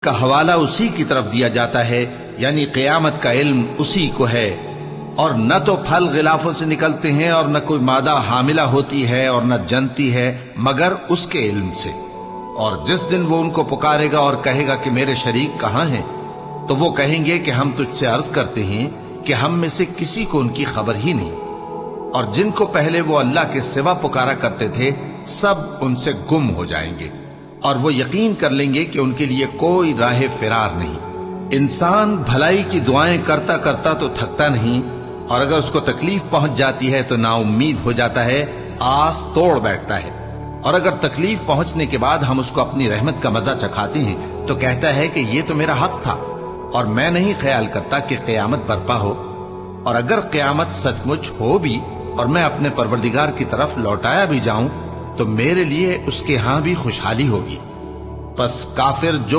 का हवाला उसी की तरफ दिया जाता है, यानी क़यामत का इल्म उसी को है। और न तो फल गिलाफों से निकलते हैं और न कोई मादा हामिला होती है और न जनती है मगर उसके इल्म से। और जिस दिन वो उनको पुकारेगा और कहेगा कि मेरे शरीक कहाँ हैं, तो वो कहेंगे कि हम तुझसे अर्ज करते हैं कि हम में से किसी को उनकी खबर ही नहीं। और जिनको पहले वो अल्लाह के सिवा पुकारा करते थे सब उनसे गुम हो जाएंगे और वो यकीन कर लेंगे कि उनके लिए कोई राह फिरार नहीं। इंसान भलाई की दुआएं करता करता तो थकता नहीं, और अगर उसको तकलीफ पहुंच जाती है तो नाउम्मीद हो जाता है, आस तोड़ बैठता है। और अगर तकलीफ पहुंचने के बाद हम उसको अपनी रहमत का मजा चखाते हैं तो कहता है कि ये तो मेरा हक था और मैं नहीं ख्याल करता कि क़यामत बर्पा हो। और अगर क़यामत सचमुच हो भी और मैं अपने परवरदिगार की तरफ लौटाया भी जाऊं तो मेरे लिए उसके यहां भी खुशहाली होगी। बस काफिर जो